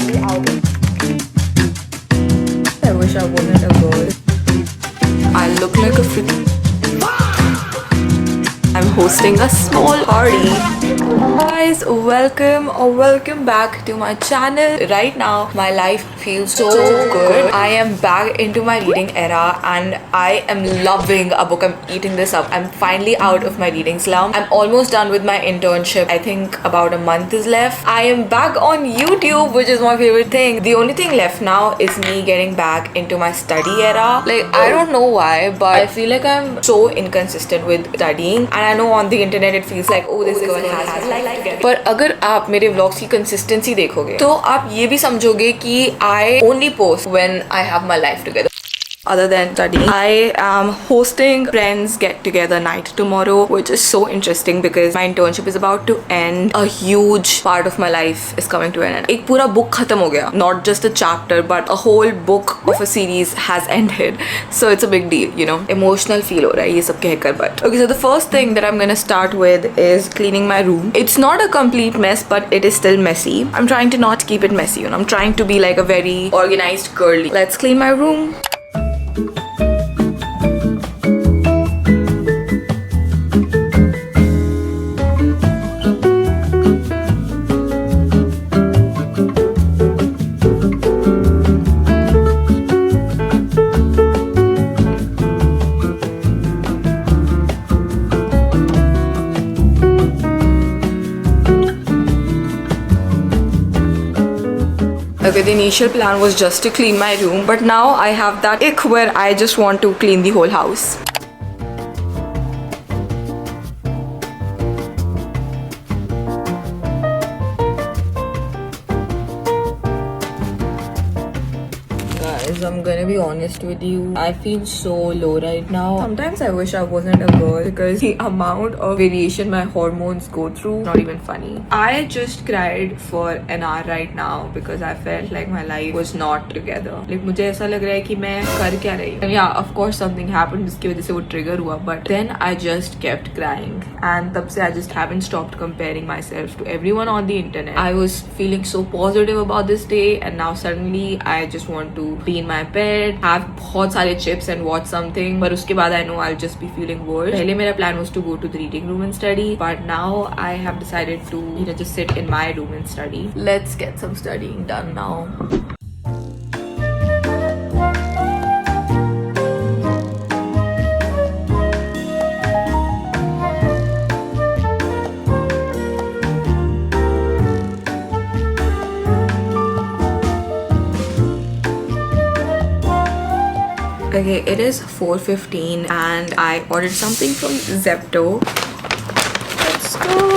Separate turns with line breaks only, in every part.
finally out. I wish I wasn't a girl. I look like a freak. I'm hosting a small party. Guys, welcome back to my channel. Right now, my life feels so good. I am back into my reading era and I am loving a book. I'm eating this up. I'm finally out of my reading slump. I'm almost done with my internship. I think about a month is left. I am back on YouTube, which is my favorite thing. The only thing left now is me getting back into my study era. Like, I don't know why, but I feel like I'm so inconsistent with studying. And I know on the internet it feels like, oh, this girl has her life together. पर अगर आप मेरे vlogs की consistency देखोगे तो आप ये भी समझोगे कि I only post when I have my life together. Other than studying, I am hosting friends get together night tomorrow, which is so interesting because my internship is about to end. A huge part of my life is coming to an end. एक पूरा book खत्म हो गया. Not just a chapter, but a whole book of a series has ended. So it's a big deal, you know. Emotional feel हो रहा है ये सब कहकर. But okay, so the first thing that I'm gonna start with is cleaning my room. It's not a complete mess, but it is still messy. I'm trying to not keep it messy, you know. I'm trying to be like a very organized girly. Let's clean my room. Okay, the initial plan was just to clean my room, but now I have that ick where I just want to clean the whole house. Guys, I'm gonna be honest with you. I feel so low right now. Sometimes I wish I wasn't a girl because the amount of variation my hormones go through, not even funny. I just cried for an hour right now because I felt like my life was not together. Like मुझे ऐसा लग रहा है कि मैं कर क्या रही हूँ. Yeah, of course something happened जिसकी वजह से वो trigger हुआ, but then I just kept crying and तब से I just haven't stopped comparing myself to everyone on the internet. I was feeling so positive about this day and now suddenly I just want to be in my bed, have बहुत सारे chips and watch something. पर उसके बाद I know I'll just be feeling worse. पहले मेरा plan was to go to the reading room and study, but now I have decided to, you know, just sit in my room and study. Let's get some studying done now. Okay, it is 4:15 and I ordered something from Zepto. Let's go.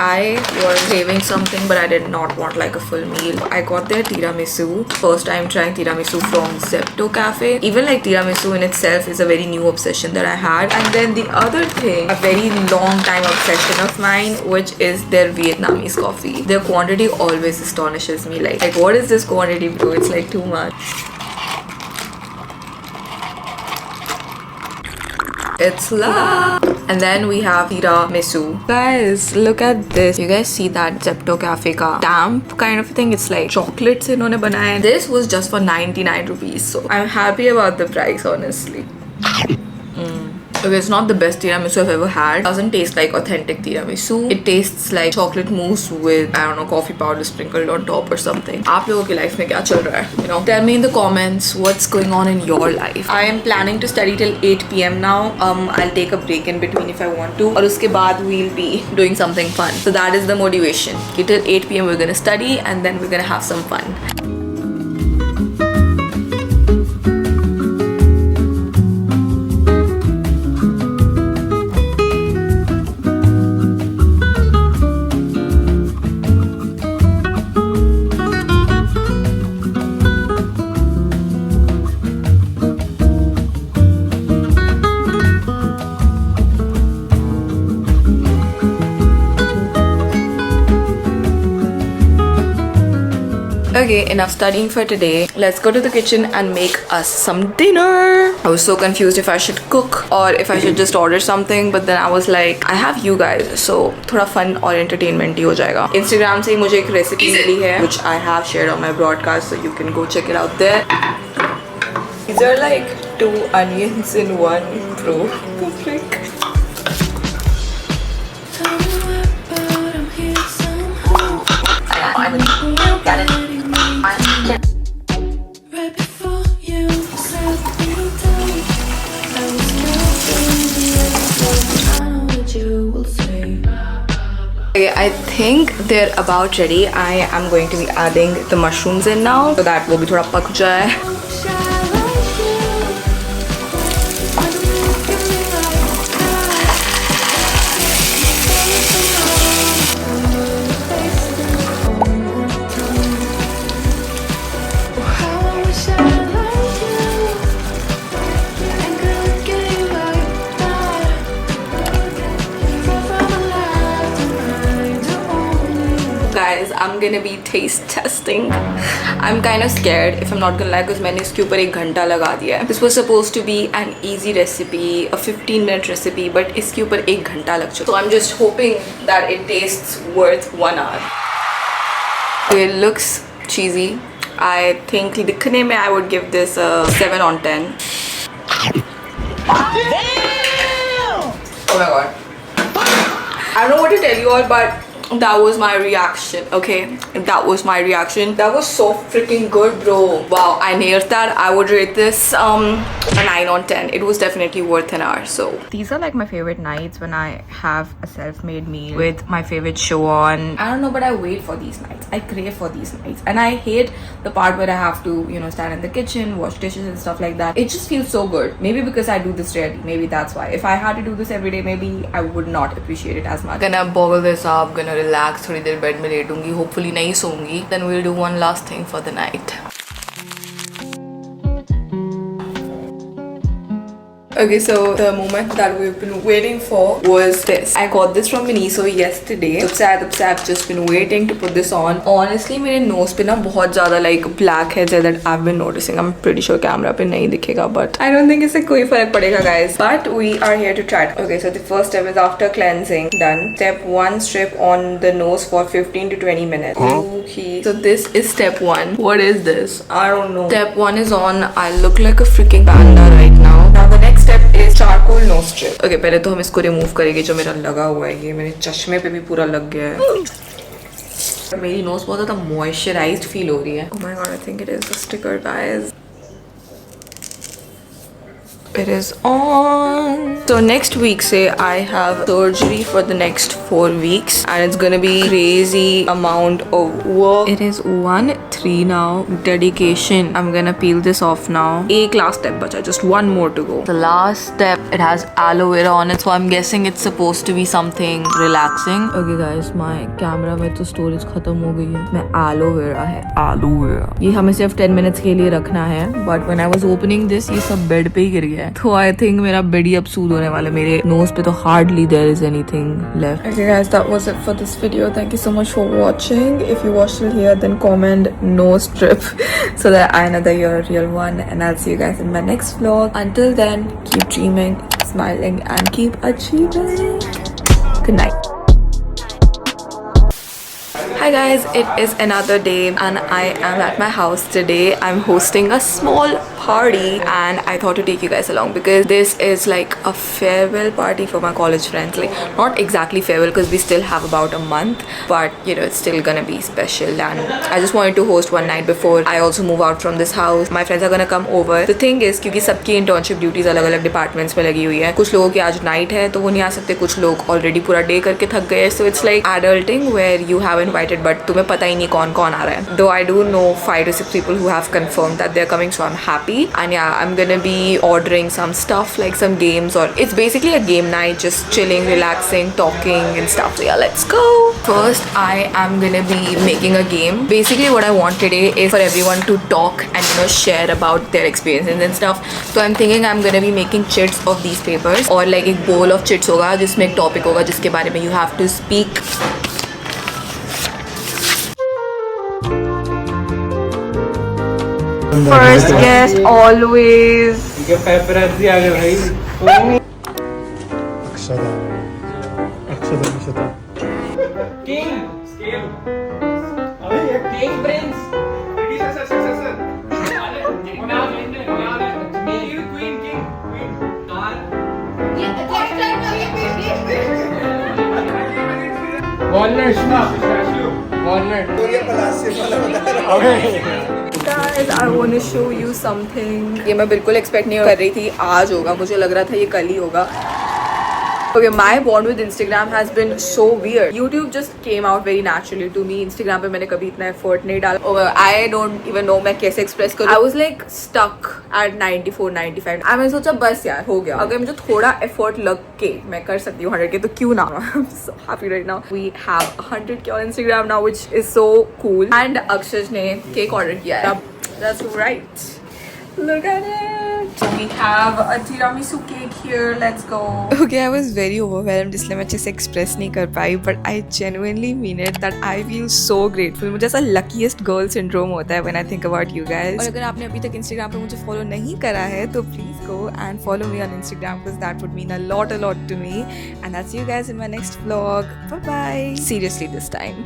I was craving something but I did not want like a full meal. I got their tiramisu. First time trying tiramisu from Zepto Cafe. Even like tiramisu in itself is a very new obsession that I had. And then the other thing, a very long time obsession of mine, which is their Vietnamese coffee. Their quantity always astonishes me. Like what is this quantity, bro? It's like too much. It's love. And then we have tiramisu. Guys, look at this. You guys see that Zepto Cafe ka stamp kind of thing? It's like chocolates इन्होंने बनाए. This was just for 99 rupees. So I'm happy about the price, honestly. Okay, it's not the best tiramisu I've ever had. It doesn't taste like authentic tiramisu. It tastes like chocolate mousse with, I don't know, coffee powder sprinkled on top or something. आप लोगों की life में क्या चल रहा है? You know, tell me in the comments what's going on in your life. I am planning to study till 8 PM now. I'll take a break in between if I want to. और उसके बाद we'll be doing something fun. So that is the motivation. Till 8 PM we're gonna study and then we're gonna have some fun. Okay, enough studying for today. Let's go to the kitchen and make us some dinner. I was so confused if I should cook or if I should just order something, but then I was like, I have you guys, so थोड़ा fun और entertainment ही हो जाएगा. Instagram से मुझे एक recipe मिली है, which I have shared on my broadcast, so you can go check it out there. These are like 2 onions in one, bro. The frick. Okay, I think they're about ready. I am going to be adding the mushrooms in now, so that will be थोड़ा पक जाए. Guys, I'm gonna be taste testing. I'm kind of scared, if I'm not gonna lie, because मैंने इसके ऊपर 1 घंटा लगा दिया है. This was supposed to be an easy recipe, a 15-minute recipe, but इसके ऊपर 1 घंटा लग चुका. So I'm just hoping that it tastes worth 1 hour. It looks cheesy. I think दिखने में I would give this a 7 on 10. Damn! Oh my god. I don't know what to tell you all, but that was my reaction. Okay, that was my reaction. That was so freaking good, bro. Wow, I nailed that. I would rate this a 9 on 10. It was definitely worth an hour. So these are like my favorite nights when I have a self-made meal with my favorite show on. I don't know, but I wait for these nights. I crave for these nights, and I hate the part where I have to, you know, stand in the kitchen, wash dishes and stuff like that. It just feels so good. Maybe because I do this rarely. Maybe that's why. If I had to do this every day, maybe I would not appreciate it as much. Gonna boggle this up. Gonna relax, थोड़ी देर bed में लेटूंगी, hopefully नहीं सोऊंगी. Then we'll do one last thing for the night. Okay, so the moment that we've been waiting for was this. I got this from Miniso yesterday. I've just been waiting to put this on. Honestly, मेरे nose पे ना बहुत ज़्यादा like black heads है that I've been noticing. I'm pretty sure camera पे नहीं दिखेगा, but I don't think इससे कोई फर्क पड़ेगा, guys. But we are here to try it. Okay, so the first step is after cleansing. Done. Step 1, strip on the nose for 15 to 20 minutes. Okay. So this is step 1. What is this? I don't know. Step 1 is on. I look like a freaking panda right now. Now the next step is charcoal nose strip. Okay, पहले तो हम इसको remove करेंगे जो मेरा लगा हुआ है. ये मेरे चश्मे पे भी पूरा लग गया है. मेरी नोज बहुत ज़्यादा मॉइस्चराइज्ड फील हो रही है. Oh my god, I think it is a sticker, guys. It is on. So next week say I have surgery for the next 4 weeks and it's gonna be crazy amount of work. It is 1:03 now. Dedication. I'm gonna peel this off now. एक last step बचा, just one more to go. The last step, it has aloe vera on it, so I'm guessing it's supposed to be something relaxing. Okay guys, my camera में तो storage खत्म हो गई है. मैं aloe vera है. Aloe vera. ये हमें सिर्फ 10 minutes के लिए रखना है. But when I was opening this, ये सब bed पे ही गिर गया. तो आई थिंक मेरा बेडी अब सूद होने वाला है. मेरे नोज पे तो hardly there is anything left. Okay guys, that was it for this video. Thank you so much for watching. If you watched till here, then comment no strip so that I know that you're a real one, and I'll see you guys in my next vlog. Until then, keep dreaming, smiling and keep achieving. Good night. Hi guys, it is another day and I am at my house today. I'm hosting a small party and I thought to take you guys along because this is like a farewell party for my college friends. Like not exactly farewell because we still have about a month, but you know it's still gonna be special and I just wanted to host one night before I also move out from this house. My friends are gonna come over. The thing is क्योंकि सबकी internship duties अलग अलग departments में लगी हुई है. कुछ लोगों की आज night है तो वो नहीं आ सकते. कुछ लोग already पूरा day करके थक गए. So it's like adulting where you have invited but तुम्हें पता ही नहीं कौन कौन आ रहा है. Though I do know 5 to 6 people who have confirmed that they're coming, so I'm happy. And yeah, I'm gonna be ordering some stuff like some games, or it's basically a game night, just chilling, relaxing, talking and stuff. So yeah, let's go. First, I am gonna be making a game. Basically, what I want today is for everyone to talk and share about their experiences and stuff. So I'm thinking I'm gonna be making chits of these papers, or like एक bowl of chits होगा जिसमें एक topic होगा जिसके बारे में you have to speak. First guest always.
ये paparazzi आ गए भाई
अक्षरा अक्षरा अक्षरा
किंग स्केल अबे ये किंग प्रिंस सर मेरी queen king queen car walnut walnut
Guys, I want to show you something. ये मैं बिल्कुल एक्सपेक्ट नहीं कर रही थी आज होगा, मुझे लग रहा था ये कल ही होगा. Okay, my bond with Instagram has been so weird. YouTube just came out very naturally to me. Instagram पे मैंने कभी इतना effort नहीं डाला. I don't even know मैं कैसे express करूँ. I was like stuck at 94, 95. मैंने सोचा बस यार हो गया. अगर मुझे थोड़ा effort लग के मैं कर सकती हूँ 100K तो क्यों ना. I'm so happy right now. We have 100K on Instagram now, which is so cool. And Akshay ने cake order किया है. That's right. Look at it. We have a tiramisu cake here. Let's go. Okay, I was very overwhelmed इसलिए मैं अच्छे से express नहीं कर पाई, but I genuinely mean it that I feel so grateful. मुझे ऐसा luckiest girl syndrome होता है when I think about you guys. और अगर आपने अभी तक Instagram पे मुझे follow नहीं करा है तो please go and follow me on Instagram because that would mean a lot to me. And I'll see you guys in my next vlog. Bye bye. Seriously this time.